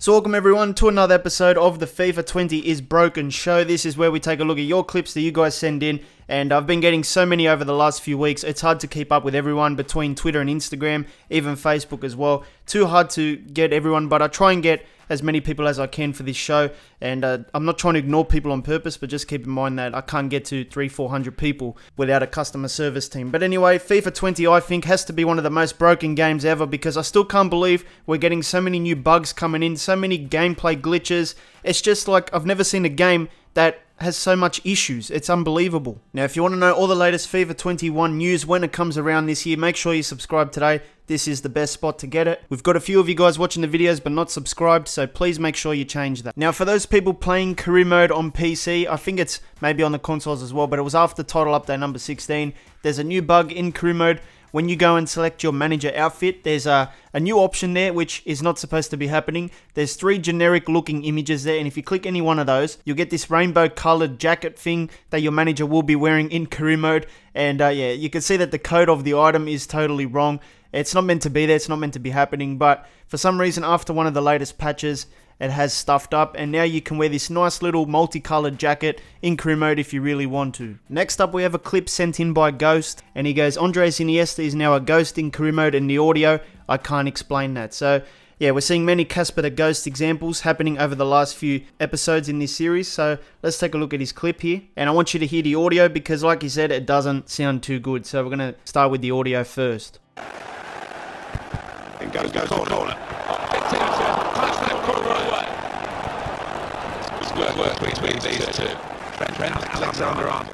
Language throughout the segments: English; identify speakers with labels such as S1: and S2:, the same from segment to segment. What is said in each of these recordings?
S1: So welcome everyone to another episode of the FIFA 20 is Broken show. This is where we take a look at your clips that you guys send in, and I've been getting so many over the last few weeks. It's hard to keep up with everyone between Twitter and Instagram, even Facebook as well. Too hard to get everyone, but I try and get as many people as I can for this show, and I'm not trying to ignore people on purpose, but just keep in mind that I can't get to 300-400 people without a customer service team. But anyway, FIFA 20 I think has to be one of the most broken games ever, because I still can't believe we're getting so many new bugs coming in, so many gameplay glitches. It's just like I've never seen a game that has so much issues. It's unbelievable. Now, if you want to know all the latest FIFA 21 news when it comes around this year, make sure you subscribe today. This is the best spot to get it. We've got a few of you guys watching the videos but not subscribed, so please make sure you change that. Now, for those people playing career mode on PC, I think it's maybe on the consoles as well, but it was after title update number 16. There's a new bug in career mode. When you go and select your manager outfit, there's a new option there which is not supposed to be happening. There's 3 generic looking images there, and if you click any one of those, you'll get this rainbow colored jacket thing that your manager will be wearing in career mode. And yeah, you can see that the code of the item is totally wrong. It's not meant to be there, it's not meant to be happening, but for some reason after one of the latest patches, it has stuffed up, and now you can wear this nice little multicolored jacket in career mode if you really want to. Next up, we have a clip sent in by Ghost, and he goes, Andres Iniesta is now a ghost in career mode in the audio. I can't explain that. So yeah, we're seeing many Casper the Ghost examples happening over the last few episodes in this series. So let's take a look at his clip here, and I want you to hear the audio because like he said, it doesn't sound too good. So we're going to start with the audio first.
S2: And goes corner. Work between these two. Alexander-Arnold.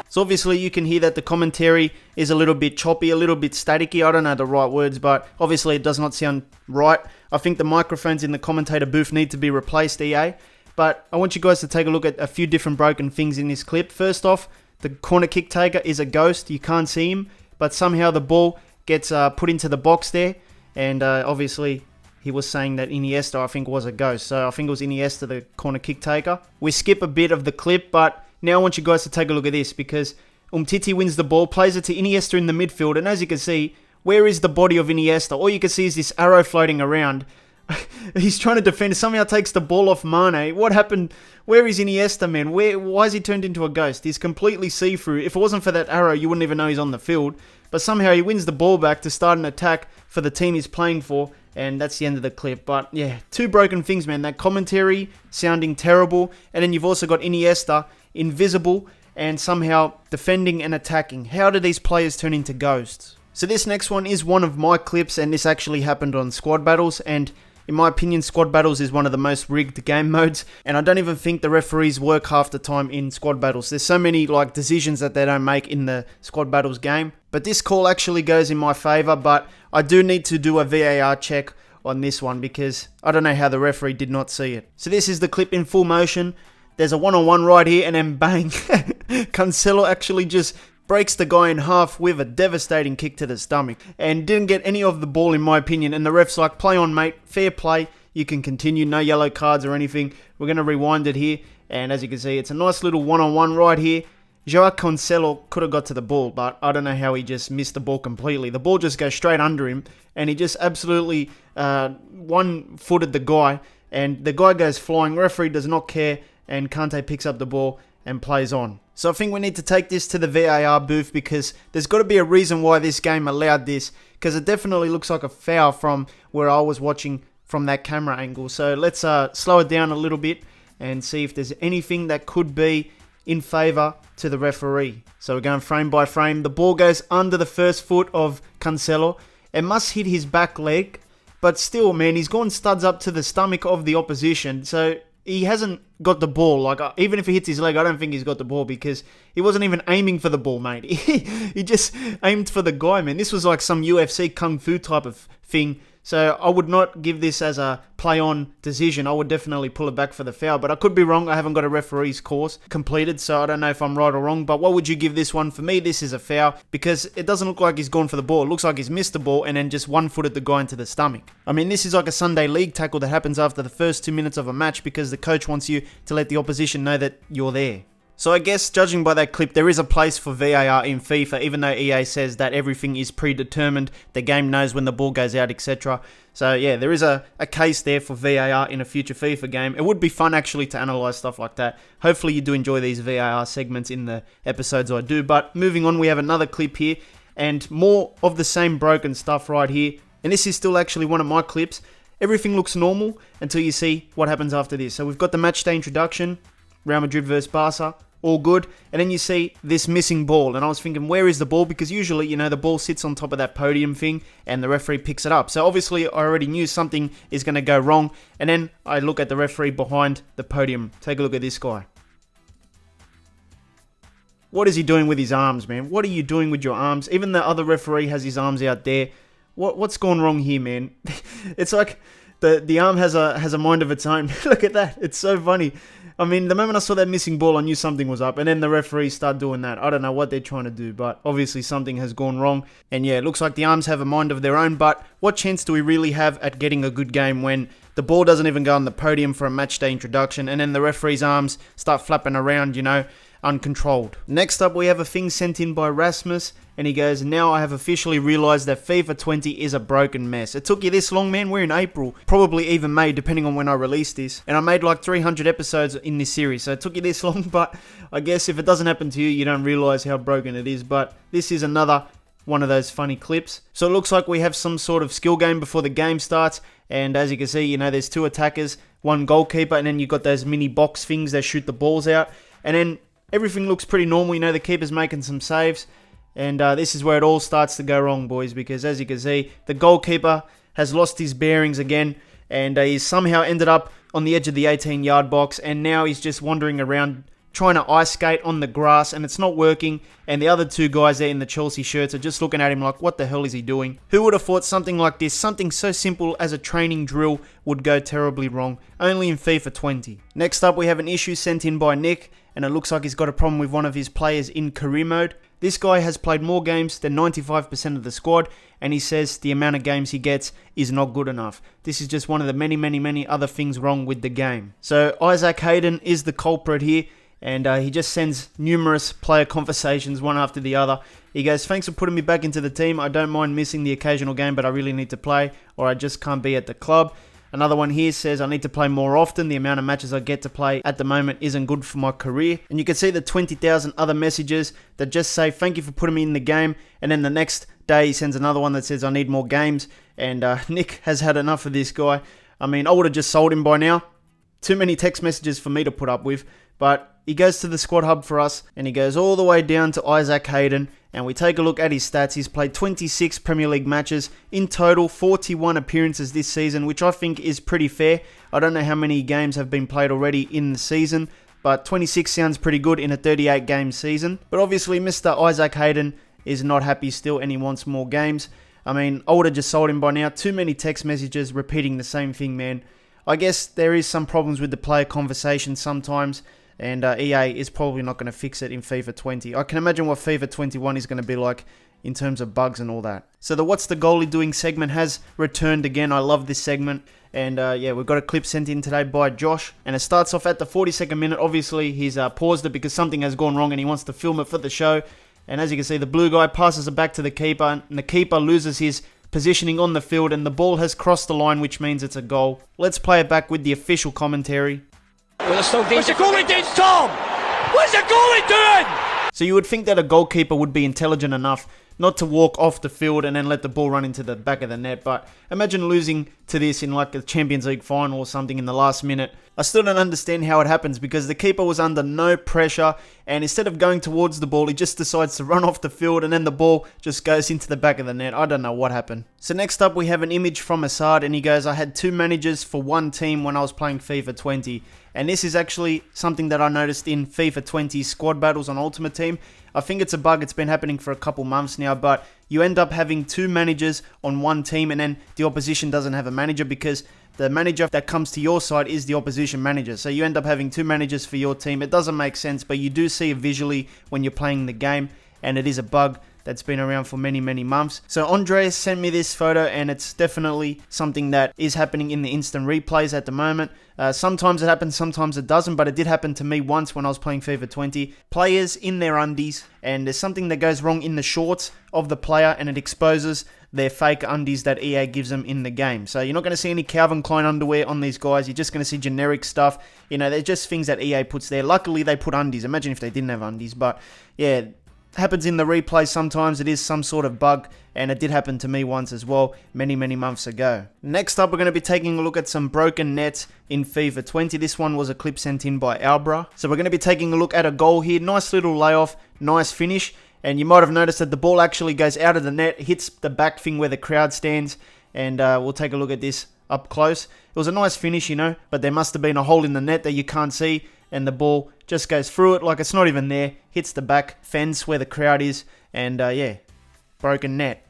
S1: So obviously you can hear that the commentary is a little bit choppy, a little bit staticky. I don't know the right words, but obviously it does not sound right. I think the microphones in the commentator booth need to be replaced, EA. But I want you guys to take a look at a few different broken things in this clip. First off, the corner kick taker is a ghost. You can't see him, but somehow the ball gets put into the box there, and obviously he was saying that Iniesta, I think, was a ghost. So I think it was Iniesta, the corner kick taker. We skip a bit of the clip, but now I want you guys to take a look at this, because Umtiti wins the ball, plays it to Iniesta in the midfield, and as you can see, where is the body of Iniesta? All you can see is this arrow floating around. He's trying to defend, somehow takes the ball off Mane. What happened? Where is Iniesta, man? Why is he turned into a ghost? He's completely see-through. If it wasn't for that arrow, you wouldn't even know he's on the field. But somehow he wins the ball back to start an attack for the team he's playing for, and that's the end of the clip. But yeah, 2 broken things, man. That commentary sounding terrible, and then you've also got Iniesta invisible and somehow defending and attacking. How do these players turn into ghosts? So this next one is one of my clips, and this actually happened on Squad Battles, and in my opinion, Squad Battles is one of the most rigged game modes, and I don't even think the referees work half the time in Squad Battles. There's so many decisions that they don't make in the Squad Battles game. But this call actually goes in my favour, but I do need to do a VAR check on this one because I don't know how the referee did not see it. So this is the clip in full motion. There's a one-on-one right here, and then bang, Cancelo actually just breaks the guy in half with a devastating kick to the stomach and didn't get any of the ball in my opinion, and the ref's like, play on mate, fair play, you can continue, no yellow cards or anything. We're going to rewind it here, and as you can see, it's a nice little one-on-one right here. Joao Cancelo could have got to the ball, but I don't know how he just missed the ball completely. The ball just goes straight under him, and he just absolutely one-footed the guy, and the guy goes flying. Referee does not care, and Kante picks up the ball and plays on. So I think we need to take this to the VAR booth, because there's got to be a reason why this game allowed this, because it definitely looks like a foul from where I was watching from that camera angle. So let's slow it down a little bit and see if there's anything that could be in favour to the referee. So we're going frame by frame. The ball goes under the first foot of Cancelo. It must hit his back leg, but still, man, he's gone studs up to the stomach of the opposition. So he hasn't got the ball. Like, even if he hits his leg, I don't think he's got the ball, because he wasn't even aiming for the ball, mate. He just aimed for the guy, man. This was like some UFC kung fu type of thing. So I would not give this as a play-on decision. I would definitely pull it back for the foul. But I could be wrong. I haven't got a referee's course completed, so I don't know if I'm right or wrong. But what would you give this one? For me, this is a foul, because it doesn't look like he's gone for the ball. It looks like he's missed the ball and then just one-footed the guy into the stomach. I mean, this is like a Sunday league tackle that happens after the first 2 minutes of a match, because the coach wants you to let the opposition know that you're there. So I guess, judging by that clip, there is a place for VAR in FIFA, even though EA says that everything is predetermined, the game knows when the ball goes out, etc. So yeah, there is a case there for VAR in a future FIFA game. It would be fun actually to analyse stuff like that. Hopefully you do enjoy these VAR segments in the episodes I do. But moving on, we have another clip here, and more of the same broken stuff right here. And this is still actually one of my clips. Everything looks normal until you see what happens after this. So we've got the matchday introduction, Real Madrid versus Barca. All good, and then you see this missing ball, and I was thinking, where is the ball? Because usually, you know, the ball sits on top of that podium thing, and the referee picks it up. So obviously, I already knew something is going to go wrong, and then I look at the referee behind the podium. Take a look at this guy. What is he doing with his arms, man? What are you doing with your arms? Even the other referee has his arms out there. What's gone wrong here, man? It's like the arm has a mind of its own. Look at that. It's so funny. I mean, the moment I saw that missing ball, I knew something was up. And then the referees start doing that. I don't know what they're trying to do, but obviously something has gone wrong. And yeah, it looks like the arms have a mind of their own. But what chance do we really have at getting a good game when the ball doesn't even go on the podium for a matchday introduction, and then the referee's arms start flapping around, you know, uncontrolled? Next up, we have a thing sent in by Rasmus, and he goes, now I have officially realised that FIFA 20 is a broken mess. It took you this long, man? We're in April, probably even May, depending on when I release this. And I made like 300 episodes in this series, so it took you this long, but I guess if it doesn't happen to you, you don't realise how broken it is. But this is another one of those funny clips. So it looks like we have some sort of skill game before the game starts, and as you can see, you know, there's two attackers, one goalkeeper, and then you've got those mini box things that shoot the balls out, and then everything looks pretty normal. You know, the keeper's making some saves. And this is where it all starts to go wrong, boys, because as you can see, the goalkeeper has lost his bearings again, and he's somehow ended up on the edge of the 18-yard box, and now he's just wandering around trying to ice skate on the grass, and it's not working, and the other two guys there in the Chelsea shirts are just looking at him like, what the hell is he doing? Who would have thought something like this, something so simple as a training drill, would go terribly wrong? Only in FIFA 20. Next up, we have an issue sent in by Nick, and it looks like he's got a problem with one of his players in career mode. This guy has played more games than 95% of the squad, and he says the amount of games he gets is not good enough. This is just one of the many other things wrong with the game. So Isaac Hayden is the culprit here, and he just sends numerous player conversations one after the other. He goes, thanks for putting me back into the team. I don't mind missing the occasional game, but I really need to play, or I just can't be at the club. Another one here says, I need to play more often. The amount of matches I get to play at the moment isn't good for my career. And you can see the 20,000 other messages that just say, thank you for putting me in the game. And then the next day he sends another one that says, I need more games. And Nick has had enough of this guy. I mean, I would have just sold him by now. Too many text messages for me to put up with. But he goes to the squad hub for us, and he goes all the way down to Isaac Hayden, and we take a look at his stats. He's played 26 Premier League matches, in total 41 appearances this season, which I think is pretty fair. I don't know how many games have been played already in the season, but 26 sounds pretty good in a 38 game season. But obviously Mr. Isaac Hayden is not happy still, and he wants more games. I mean, I would have just sold him by now. Too many text messages repeating the same thing, man. I guess there is some problems with the player conversation sometimes, and EA is probably not going to fix it in FIFA 20. I can imagine what FIFA 21 is going to be like in terms of bugs and all that. So the What's the Goalie Doing segment has returned again. I love this segment. And yeah, we've got a clip sent in today by Josh. And it starts off at the 42nd minute. Obviously, he's paused it because something has gone wrong and he wants to film it for the show. And as you can see, the blue guy passes it back to the keeper. And the keeper loses his positioning on the field. And the ball has crossed the line, which means it's a goal. Let's play it back with the official commentary.
S3: What's the goalie doing, Tom? What's the goalie doing?
S1: So you would think that a goalkeeper would be intelligent enough not to walk off the field and then let the ball run into the back of the net. But imagine losing to this in like a Champions League final or something in the last minute. I still don't understand how it happens because the keeper was under no pressure, and instead of going towards the ball, he just decides to run off the field and then the ball just goes into the back of the net. I don't know what happened. So next up we have an image from Assad, and he goes, I had 2 managers for one team when I was playing FIFA 20. And this is actually something that I noticed in FIFA 20 squad battles on Ultimate Team. I think it's a bug, it's been happening for a couple months now, but you end up having 2 managers on one team and then the opposition doesn't have a manager because the manager that comes to your side is the opposition manager. So you end up having 2 managers for your team. It doesn't make sense, but you do see it visually when you're playing the game, and it is a bug that's been around for many, many months. So Andreas sent me this photo, and it's definitely something that is happening in the instant replays at the moment. Sometimes it happens, sometimes it doesn't, but it did happen to me once when I was playing FIFA 20. Players in their undies, and there's something that goes wrong in the shorts of the player, and it exposes their fake undies that EA gives them in the game. So you're not going to see any Calvin Klein underwear on these guys. You're just going to see generic stuff. You know, they're just things that EA puts there. Luckily, they put undies. Imagine if they didn't have undies. But yeah, happens in the replay sometimes. It is some sort of bug, and it did happen to me once as well, many, many months ago. Next up, we're going to be taking a look at some broken nets in FIFA 20. This one was a clip sent in by Albra. So we're going to be taking a look at a goal here. Nice little layoff, nice finish. And you might have noticed that the ball actually goes out of the net, hits the back thing where the crowd stands, and we'll take a look at this up close. It was a nice finish, you know, but there must have been a hole in the net that you can't see, and the ball just goes through it like it's not even there, hits the back fence where the crowd is, and yeah, broken net.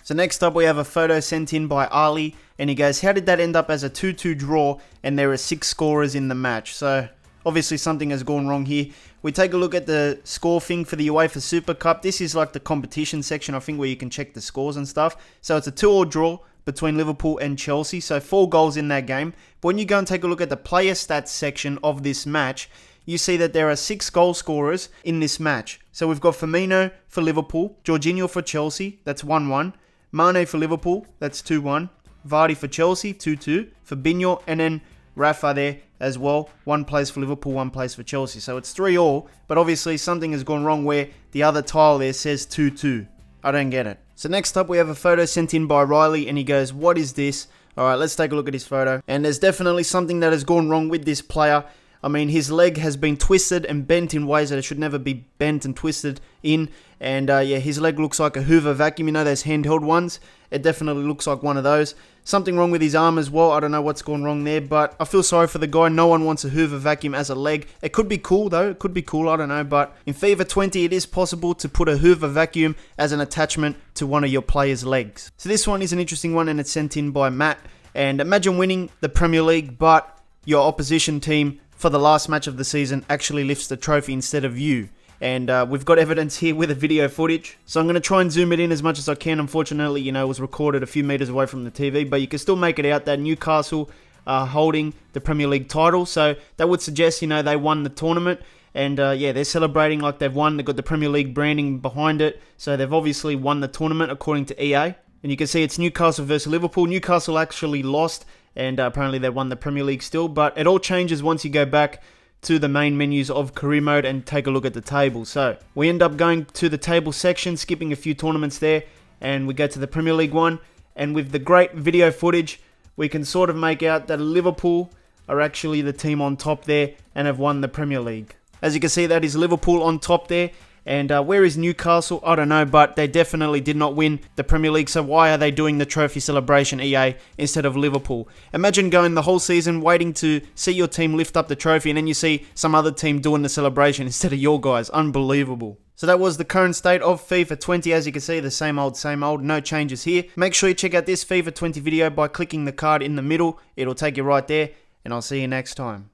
S1: So next up, we have a photo sent in by Ali, and he goes, how did that end up as a 2-2 draw, and there are 6 scorers in the match? So obviously something has gone wrong here. We take a look at the score thing for the UEFA Super Cup. This is like the competition section, I think, where you can check the scores and stuff. So it's a 2-2 draw between Liverpool and Chelsea. So 4 goals in that game. But when you go and take a look at the player stats section of this match, you see that there are 6 goal scorers in this match. So we've got Firmino for Liverpool, Jorginho for Chelsea, that's 1-1. Mane for Liverpool, that's 2-1. Vardy for Chelsea, 2-2. Fabinho, and then Rafa there as well. 1 plays for Liverpool, 1 plays for Chelsea. So it's 3-3, but obviously something has gone wrong where the other tile there says 2-2. I don't get it. So next up, we have a photo sent in by Riley, and he goes, what is this? Alright, let's take a look at his photo. And there's definitely something that has gone wrong with this player. I mean, his leg has been twisted and bent in ways that it should never be bent and twisted in. And yeah, his leg looks like a Hoover vacuum. You know those handheld ones? It definitely looks like one of those. Something wrong with his arm as well. I don't know what's gone wrong there, but I feel sorry for the guy. No one wants a Hoover vacuum as a leg. It could be cool though. It could be cool. I don't know. But in FIFA 20, it is possible to put a Hoover vacuum as an attachment to one of your players' legs. So this one is an interesting one, and it's sent in by Matt. And imagine winning the Premier League, but your opposition team for the last match of the season actually lifts the trophy instead of you. And we've got evidence here with the video footage. So I'm going to try and zoom it in as much as I can. Unfortunately, you know, it was recorded a few meters away from the TV, but you can still make it out that Newcastle are holding the Premier League title. So that would suggest, you know, they won the tournament. And yeah, they're celebrating like they've won. They've got the Premier League branding behind it. So they've obviously won the tournament according to EA. And you can see it's Newcastle versus Liverpool. Newcastle actually lost, and apparently they won the Premier League still. But it all changes once you go back to the main menus of career mode and take a look at the table. So we end up going to the table section, skipping a few tournaments there, and we go to the Premier League one. And with the great video footage, we can sort of make out that Liverpool are actually the team on top there and have won the Premier League. As you can see, that is Liverpool on top there. And where is Newcastle? I don't know, but they definitely did not win the Premier League. So why are they doing the trophy celebration, EA, instead of Liverpool? Imagine going the whole season waiting to see your team lift up the trophy, and then you see some other team doing the celebration instead of your guys. Unbelievable. So that was the current state of FIFA 20. As you can see, the same old, no changes here. Make sure you check out this FIFA 20 video by clicking the card in the middle. It'll take you right there, and I'll see you next time.